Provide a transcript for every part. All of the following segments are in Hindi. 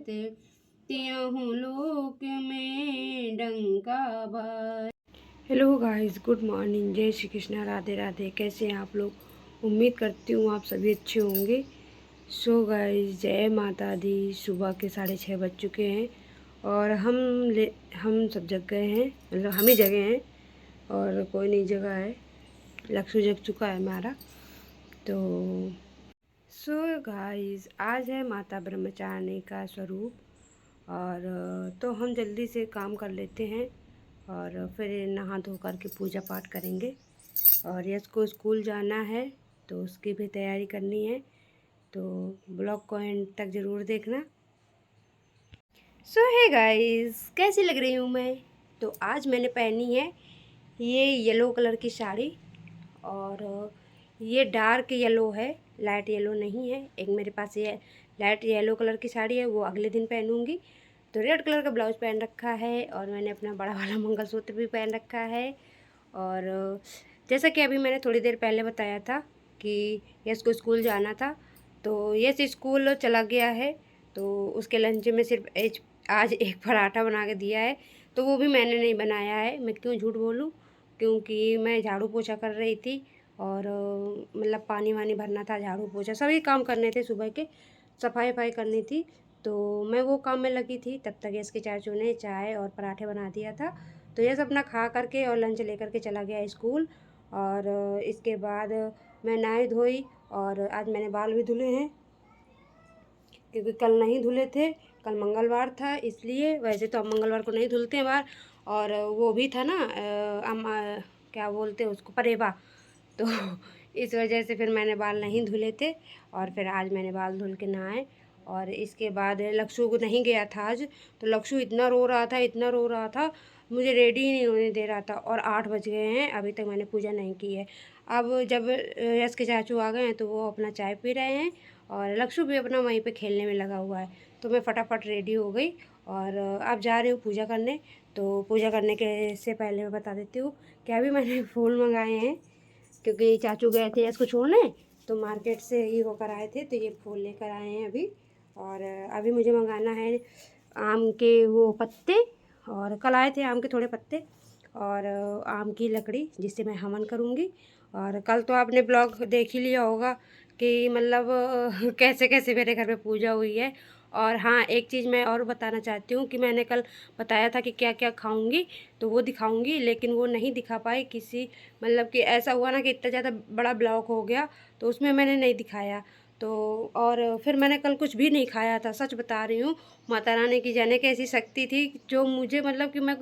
त्यहूँ लोक में डंका बाज। हेलो गाइस, गुड मॉर्निंग, जय श्री कृष्णा, राधे राधे। कैसे हैं आप लोग? उम्मीद करती हूँ आप सभी अच्छे होंगे। सो गाइस, जय माता दी। सुबह के 6:30 बज चुके हैं और हम सब जग गए हैं, मतलब हम ही जगे हैं और कोई नहीं जगा है। लक्ष्य जग चुका है हमारा। तो सो गाइस, आज है माता ब्रह्मचारिणी का स्वरूप और तो हम जल्दी से काम कर लेते हैं और फिर नहा धो करके पूजा पाठ करेंगे। और यश को स्कूल जाना है तो उसकी भी तैयारी करनी है, तो ब्लॉग को एंड तक ज़रूर देखना। सो है गाइस, कैसी लग रही हूँ मैं? तो आज मैंने पहनी है ये येलो कलर की साड़ी और ये डार्क येलो है, लाइट येलो नहीं है। एक मेरे पास ये लाइट येलो कलर की साड़ी है, वो अगले दिन पहनूंगी। तो रेड कलर का ब्लाउज पहन रखा है और मैंने अपना बड़ा वाला मंगलसूत्र भी पहन रखा है। और जैसा कि अभी मैंने थोड़ी देर पहले बताया था कि यश को स्कूल जाना था, तो यश स्कूल चला गया है। तो उसके लंच में सिर्फ आज एक पराठा बना के दिया है, तो वो भी मैंने नहीं बनाया है। मैं क्यों झूठ बोलूँ, क्योंकि मैं झाड़ू पोछा कर रही थी और मतलब पानी वानी भरना था, झाड़ू पोछा सभी काम करने थे, सुबह के सफाई वफाई करनी थी। तो मैं वो काम में लगी थी, तब तक यश के चाचू ने चाय और पराठे बना दिया था। तो यश अपना खा करके और लंच लेकर के चला गया स्कूल। और इसके बाद मैं नहाई धोई और आज मैंने बाल भी धुले हैं, क्योंकि कल नहीं धुले थे। कल मंगलवार था इसलिए, वैसे तो हम मंगलवार को नहीं धुलते हैं बाल। और वो भी था ना क्या बोलते हैं उसको, परेवा। तो इस वजह से फिर मैंने बाल नहीं धुले थे और फिर आज मैंने बाल धुल के नहाए। और इसके बाद लक्ष्य को नहीं गया था आज, तो लक्ष्य इतना रो रहा था, इतना रो रहा था, मुझे रेडी ही नहीं होने दे रहा था। और 8 बज गए हैं, अभी तक मैंने पूजा नहीं की है। अब जब यश के चाचू आ गए हैं तो वो अपना चाय पी रहे हैं और लक्ष्य भी अपना वहीं पे खेलने में लगा हुआ है। तो मैं फटाफट रेडी हो गई और अब जा रही हूँ पूजा करने। तो पूजा करने के से पहले मैं बता देती हूँ कि अभी मैंने फूल मंगाए हैं, क्योंकि चाचू गए थे इसको छोड़ने, तो मार्केट से ही होकर आए थे, तो ये फूल लेकर आए हैं अभी। और अभी मुझे मंगाना है आम के वो पत्ते, और कल आए थे आम के थोड़े पत्ते और आम की लकड़ी, जिससे मैं हवन करूँगी। और कल तो आपने ब्लॉग देख ही लिया होगा कि मतलब कैसे कैसे मेरे घर में पूजा हुई है। और हाँ, एक चीज़ मैं और बताना चाहती हूँ कि मैंने कल बताया था कि क्या क्या खाऊंगी, तो वो दिखाऊंगी, लेकिन वो नहीं दिखा पाई किसी, मतलब कि ऐसा हुआ ना कि इतना ज़्यादा बड़ा ब्लॉग हो गया, तो उसमें मैंने नहीं दिखाया। तो और फिर मैंने कल कुछ भी नहीं खाया था, सच बता रही हूँ। माता रानी की जाने कैसी शक्ति थी जो मुझे, मतलब कि मैं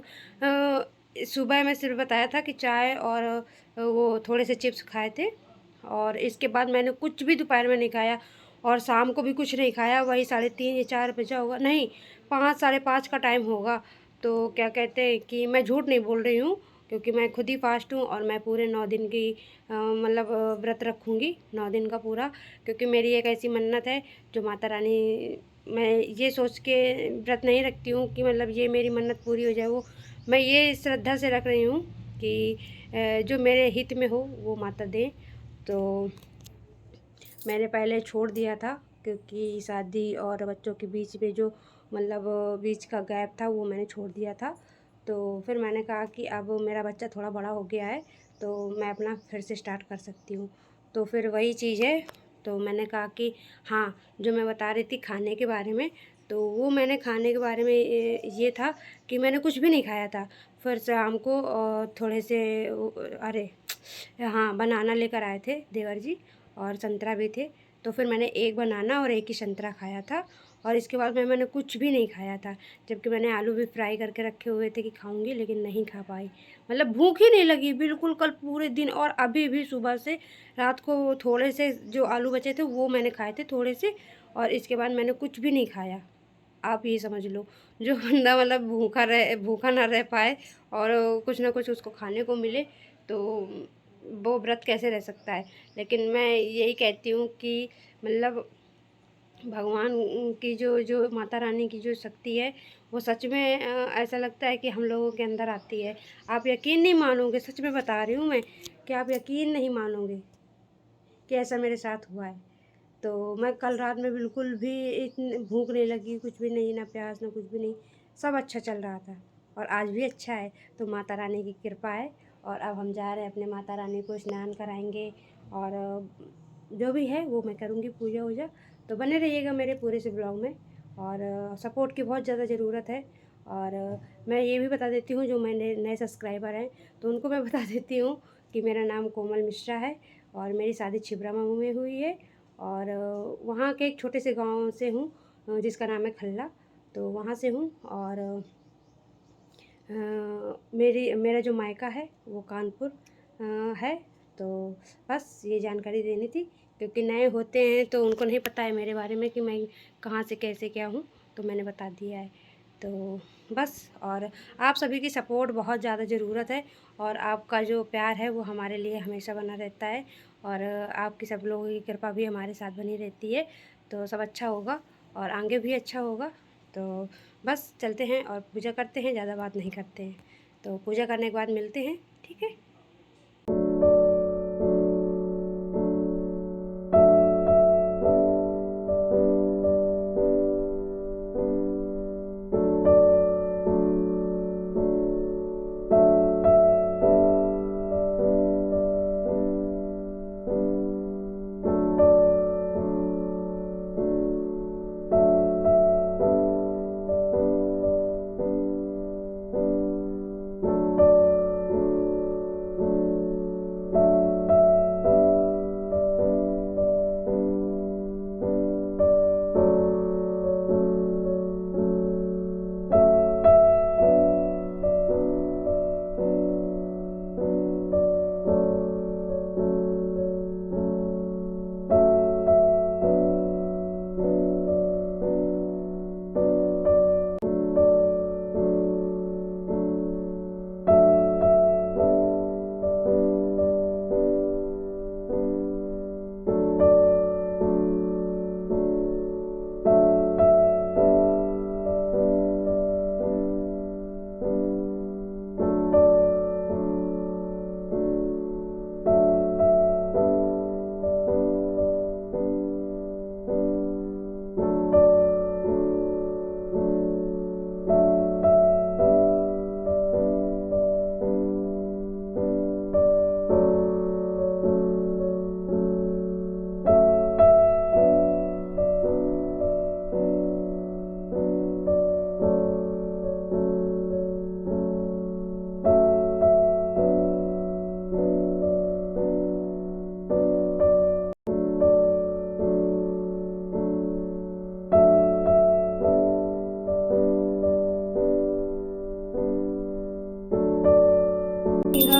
सुबह में सिर्फ बताया था कि चाय और वो थोड़े से चिप्स खाए थे। और इसके बाद मैंने कुछ भी दोपहर में नहीं खाया और शाम को भी कुछ नहीं खाया। वही 3:30 या 4 बजा होगा, नहीं 5, 5:30 का टाइम होगा। तो क्या कहते हैं कि मैं झूठ नहीं बोल रही हूँ, क्योंकि मैं खुद ही फास्ट हूँ और मैं पूरे 9 दिन की मतलब व्रत रखूँगी, 9 दिन का पूरा। क्योंकि मेरी एक ऐसी मन्नत है जो माता रानी, मैं ये सोच के व्रत नहीं रखती हूँ कि मतलब ये मेरी मन्नत पूरी हो जाए, वो मैं ये श्रद्धा से रख रही हूँ कि जो मेरे हित में हो वो माता दे। तो मैंने पहले छोड़ दिया था, क्योंकि शादी और बच्चों के बीच में जो मतलब बीच का गैप था वो मैंने छोड़ दिया था। तो फिर मैंने कहा कि अब मेरा बच्चा थोड़ा बड़ा हो गया है, तो मैं अपना फिर से स्टार्ट कर सकती हूँ। तो फिर वही चीज़ है। तो मैंने कहा कि हाँ, जो मैं बता रही थी खाने के बारे में, तो वो मैंने खाने के बारे में ये था कि मैंने कुछ भी नहीं खाया था। फिर शाम को थोड़े से अरे हाँ, बनाना लेकर आए थे देवर जी और संतरा भी थे। तो फिर मैंने एक बनाना और एक ही संतरा खाया था और इसके बाद मैंने कुछ भी नहीं खाया था। जबकि मैंने आलू भी फ्राई करके रखे हुए थे कि खाऊंगी, लेकिन नहीं खा पाई। मतलब भूख ही नहीं लगी बिल्कुल कल पूरे दिन। और अभी भी सुबह से रात को थोड़े से जो आलू बचे थे वो मैंने खाए थे थोड़े से, और इसके बाद मैंने कुछ भी नहीं खाया। आप ये समझ लो, जो बंदा मतलब भूखा ना रह पाए और कुछ ना कुछ उसको खाने को मिले, तो वो व्रत कैसे रह सकता है। लेकिन मैं यही कहती हूँ कि मतलब भगवान की जो जो माता रानी की जो शक्ति है, वो सच में ऐसा लगता है कि हम लोगों के अंदर आती है। आप यकीन नहीं मानोगे, सच में बता रही हूँ मैं, कि आप यकीन नहीं मानोगे कि ऐसा मेरे साथ हुआ है। तो मैं कल रात में बिल्कुल भी इतनी भूख नहीं लगी, कुछ भी नहीं, ना प्यास ना कुछ भी नहीं, सब अच्छा चल रहा था और आज भी अच्छा है। तो माता रानी की कृपा है। और अब हम जा रहे हैं अपने माता रानी को स्नान कराएंगे और जो भी है वो मैं करूँगी पूजा वूजा। तो बने रहिएगा मेरे पूरे से ब्लॉग में और सपोर्ट की बहुत ज़्यादा ज़रूरत है। और मैं ये भी बता देती हूँ जो मेरे नए सब्सक्राइबर हैं तो उनको मैं बता देती हूँ कि मेरा नाम कोमल मिश्रा है और मेरी शादी छिबरा मामू में हुई है और वहाँ के एक छोटे से गांव से हूँ जिसका नाम है खल्ला। तो वहाँ से हूँ और मेरा जो मायका है वो कानपुर है। तो बस ये जानकारी देनी थी क्योंकि नए होते हैं तो उनको नहीं पता है मेरे बारे में कि मैं कहाँ से कैसे क्या हूँ, तो मैंने बता दिया है। तो बस और आप सभी की सपोर्ट बहुत ज़्यादा ज़रूरत है और आपका जो प्यार है वो हमारे लिए हमेशा बना रहता है और आपकी सब लोगों की कृपा भी हमारे साथ बनी रहती है। तो सब अच्छा होगा और आगे भी अच्छा होगा। तो बस चलते हैं और पूजा करते हैं, ज़्यादा बात नहीं करते हैं। तो पूजा करने के बाद मिलते हैं, ठीक है।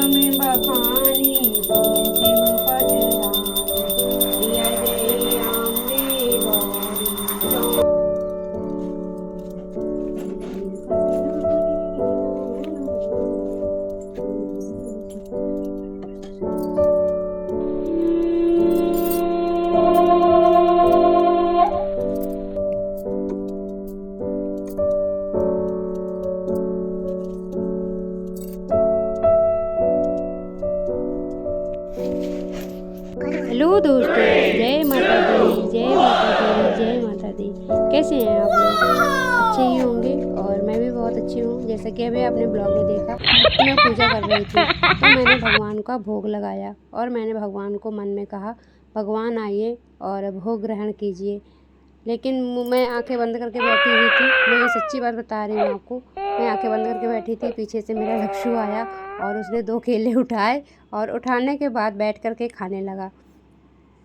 में बखानी तुम शिव पटरानी जय जय अम्बे गौरी। हेलो दोस्तों, जय माता दी, जय माता दी, जय माता दी। कैसे हैं आप लोग? अच्छे ही होंगे और मैं भी बहुत अच्छी हूँ। जैसा कि अभी आपने ब्लॉग में देखा, मैं पूजा कर रही थी तो मैंने भगवान का भोग लगाया और मैंने भगवान को मन में कहा, भगवान आइए और भोग ग्रहण कीजिए। लेकिन मैं आंखें बंद करके बैठी हुई थी। मैं ये सच्ची बात बता रही हूँ आपको। मैं आंखें बंद करके बैठी थी, पीछे से मेरा लक्षु आया और उसने 2 केले उठाए और उठाने के बाद बैठ कर के खाने लगा।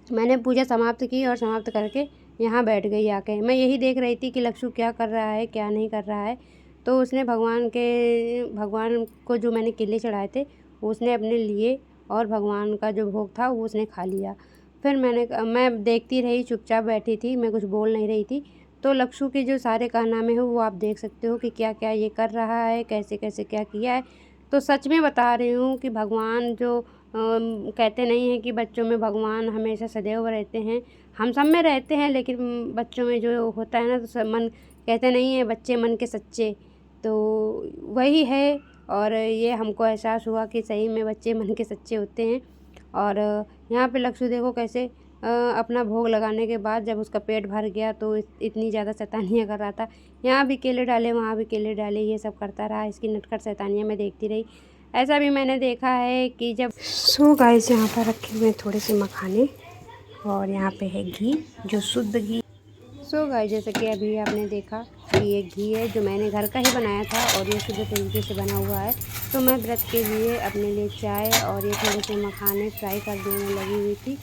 मैंने पूजा समाप्त की और समाप्त करके यहाँ बैठ गई आके। मैं यही देख रही थी कि लक्षु क्या कर रहा है, क्या नहीं कर रहा है। तो उसने भगवान को जो मैंने केले चढ़ाए थे उसने अपने लिए और भगवान का जो भोग था वो उसने खा लिया। फिर मैं देखती रही, चुपचाप बैठी थी, मैं कुछ बोल नहीं रही थी। तो लक्षु के जो सारे कारनामे हैं वो आप देख सकते हो कि क्या क्या ये कर रहा है, कैसे कैसे क्या किया है। तो सच में बता रही हूँ कि भगवान जो कहते नहीं हैं कि बच्चों में भगवान हमेशा सदैव रहते हैं। हम सब में रहते हैं लेकिन बच्चों में जो होता है ना, तो मन कहते नहीं हैं बच्चे मन के सच्चे, तो वही है। और ये हमको एहसास हुआ कि सही में बच्चे मन के सच्चे होते हैं। और यहाँ पे लक्षु देखो कैसे अपना भोग लगाने के बाद जब उसका पेट भर गया तो इतनी ज़्यादा शैतानियाँ कर रहा था। यहाँ भी केले डाले, वहाँ भी केले डाले, ये सब करता रहा। इसकी नटखट शैतानियाँ मैं देखती रही। ऐसा भी मैंने देखा है कि जब गाइस यहाँ पर रखे हुए थोड़े से मखाने और यहाँ पे है घी, जो शुद्ध घी। गाइस जैसे कि अभी आपने देखा कि ये घी है जो मैंने घर का ही बनाया था और ये शुद्ध तरीके से बना हुआ है। तो मैं व्रत के लिए अपने लिए चाय और ये थोड़े से मखाने फ्राई करने में लगी हुई थी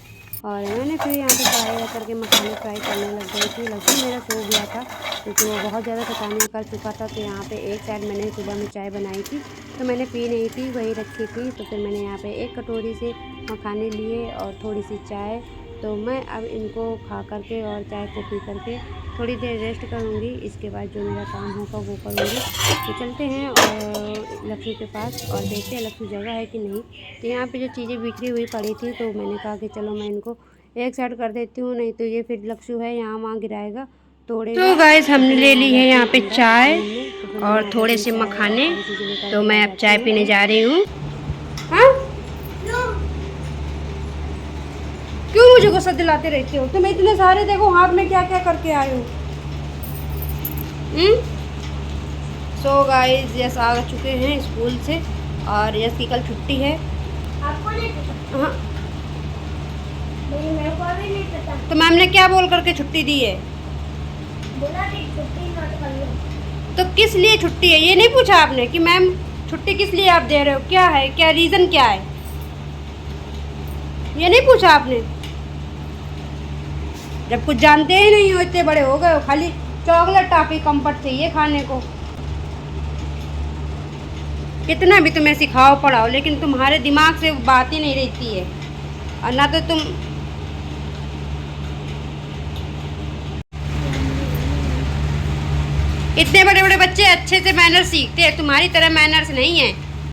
और मैंने फिर यहाँ पे कढ़ाई रख करके मखाने फ्राई करने लग गई थी। लक्ष्मी मेरा सो गया था क्योंकि वो बहुत ज़्यादा शैतानियाँ कर चुका था। तो यहाँ पे एक साइड मैंने सुबह में चाय बनाई थी तो मैंने पी नहीं थी, वही रखी थी। तो फिर मैंने यहाँ पे एक कटोरी से मखाने लिए और थोड़ी सी चाय। तो मैं अब इनको खा करके और चाय को पी करके थोड़ी देर रेस्ट करूँगी। इसके बाद जो मेरा काम होगा वो करूँगी। तो चलते हैं और लक्ष्मी के पास और देखते हैं लक्ष्मी जगह है कि नहीं। तो यहाँ पे जो चीज़ें बिखरी हुई पड़ी थी तो मैंने कहा कि चलो मैं इनको एक साइड कर देती हूँ, नहीं तो ये फिर लक्ष्मी है यहाँ वहाँ गिराएगा, तोड़ेगा। तो गाइस हमने ले ली है यहाँ पे चाय और थोड़े से मखाने। तो मैं अब चाय पीने जा रही हूँ। हाँ क्यों मुझे गुस्सा दिलाते रहते हो? तुम इतने सारे देखो हाथ में क्या क्या करके आए हो। गाइस यस आ चुके हैं स्कूल से और यस की कल छुट्टी है। आपको नहीं पता? हाँ मेरे को भी नहीं पता। तो मैम ने क्या बोल करके छुट्टी दी है? बोला कि छुट्टी मत कर लो। तो किस लिए छुट्टी है ये नहीं पूछा आपने कि मैम छुट्टी किस लिए आप दे रहे हो, क्या है, क्या रीज़न क्या है, ये नहीं पूछा आपने? जब कुछ जानते ही नहीं हो, इतने बड़े हो गए हो, खाली चॉकलेट टॉफी कंफर्ट चाहिए खाने को। कितना भी तुम्हें सिखाओ पढ़ाओ लेकिन तुम्हारे दिमाग से बात ही नहीं रहती है। और ना तो तुम इतने बड़े बड़े बच्चे अच्छे से मैनर्स सीखते हैं, तुम्हारी तरह मैनर्स नहीं है।